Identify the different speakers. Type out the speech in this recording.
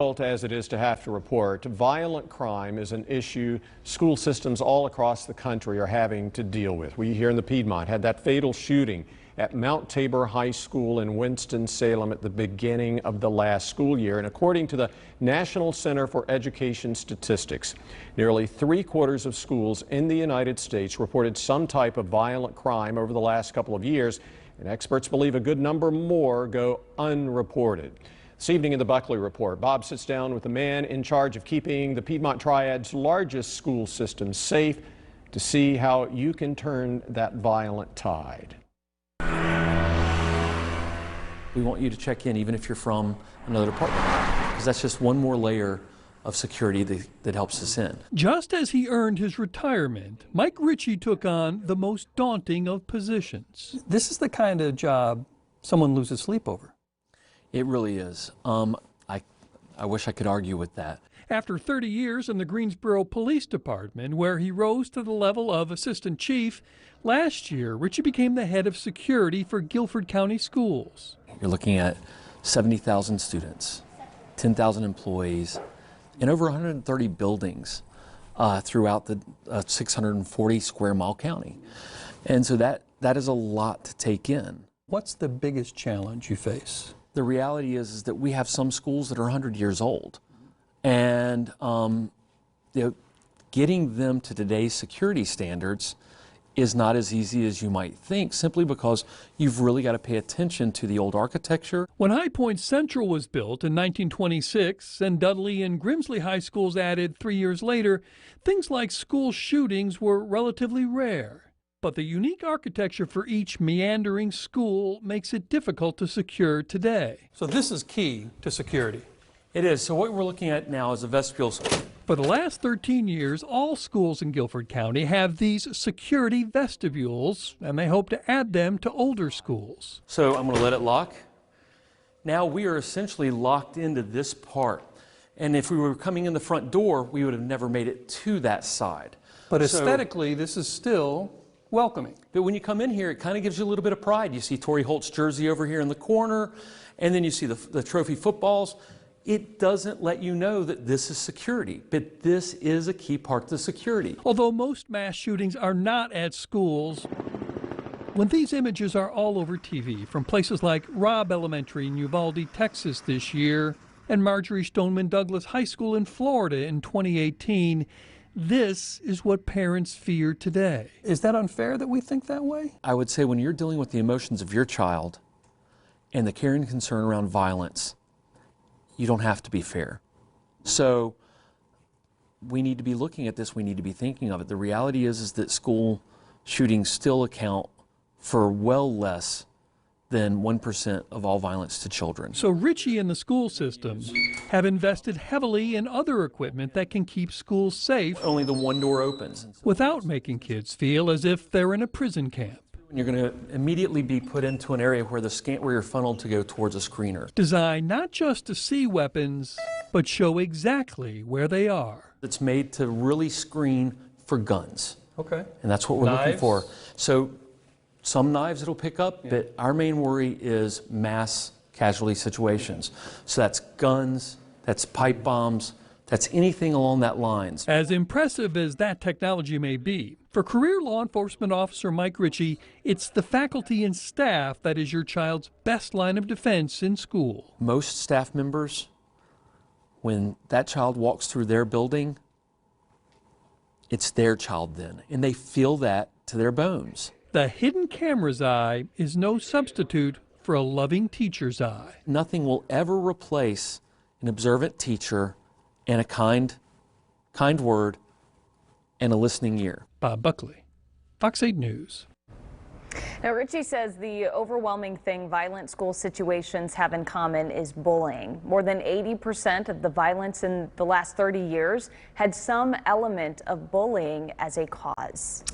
Speaker 1: Difficult as it is to have to report, violent crime is an issue school systems all across the country are having to deal with. We here in the Piedmont had that fatal shooting at Mount Tabor High School in Winston-Salem at the beginning of the last school year. And according to the National Center for Education Statistics, nearly 3/4 of schools in the United States reported some type of violent crime over the last couple of years, and experts believe a good number more go unreported. This evening in the Buckley Report, Bob sits down with the man in charge of keeping the Piedmont Triad's largest school system safe to see how you can turn that violent tide.
Speaker 2: We want you to check in even if you're from another department, because that's just one more layer of security that helps us in.
Speaker 3: Just as he earned his retirement, Mike Ritchie took on the most daunting of positions. This is the kind of job someone loses sleep over.
Speaker 2: It really is. I wish I could argue with that.
Speaker 3: After 30 years in the Greensboro Police Department, where he rose to the level of assistant chief, last year Ritchie became the head of security for Guilford County Schools.
Speaker 2: You're looking at 70,000 students, 10,000 employees, and over 130 buildings throughout the 640 square mile county. And so that is a lot to take in.
Speaker 3: What's the biggest challenge you face?
Speaker 2: The reality is that we have some schools that are 100 years old, and getting them to today's security standards is not as easy as you might think, simply because you've really got to pay attention to the old architecture.
Speaker 3: When High Point Central was built in 1926 and Dudley and Grimsley High Schools added 3 years later, things like school shootings were relatively rare. But the unique architecture for each meandering school makes it difficult to secure today. So this is key to security.
Speaker 2: It is. So what we're looking at now is a vestibule.
Speaker 3: For the last 13 years, all schools in Guilford County have these security vestibules, and they hope to add them to older schools.
Speaker 2: So I'm going to let it lock. Now we are essentially locked into this part. And if we were coming in the front door, we would have never made it to that side.
Speaker 3: But aesthetically, this is still welcoming.
Speaker 2: But when you come in here, it kind of gives you a little bit of pride. You see Torrey Holt's jersey over here in the corner, and then you see the trophy footballs. It doesn't let you know that this is security, but this is a key part of the security.
Speaker 3: Although most mass shootings are not at schools, when these images are all over TV from places like Robb Elementary in Uvalde, Texas this year, and Marjory Stoneman Douglas High School in Florida in 2018, this is what parents fear today. Is that unfair that we think that way?
Speaker 2: I would say when you're dealing with the emotions of your child and the care and concern around violence, you don't have to be fair. So we need to be looking at this. We need to be thinking of it. The reality is that school shootings still account for well less than 1% of all violence to children.
Speaker 3: So Ritchie and the school systems have invested heavily in other equipment that can keep schools safe.
Speaker 2: Only the one door opens.
Speaker 3: Without making kids feel as if they're in a prison camp.
Speaker 2: You're going to immediately be put into an area where you're funneled to go towards a screener.
Speaker 3: Designed not just to see weapons, but show exactly where they are.
Speaker 2: It's made to really screen for guns.
Speaker 3: Okay.
Speaker 2: And that's what we're looking for. So some knives it'll pick up, but our main worry is mass casualty situations. So that's guns, that's pipe bombs, that's anything along that lines.
Speaker 3: As impressive as that technology may be, for career law enforcement officer Mike Ritchie, it's the faculty and staff that is your child's best line of defense in school.
Speaker 2: Most staff members, when that child walks through their building, it's their child then, and they feel that to their bones.
Speaker 3: The hidden camera's eye is no substitute for a loving teacher's eye.
Speaker 2: Nothing will ever replace an observant teacher and a kind word and a listening ear.
Speaker 3: Bob Buckley, Fox 8 News.
Speaker 4: Now, Ritchie says the overwhelming thing violent school situations have in common is bullying. More than 80% of the violence in the last 30 years had some element of bullying as a cause.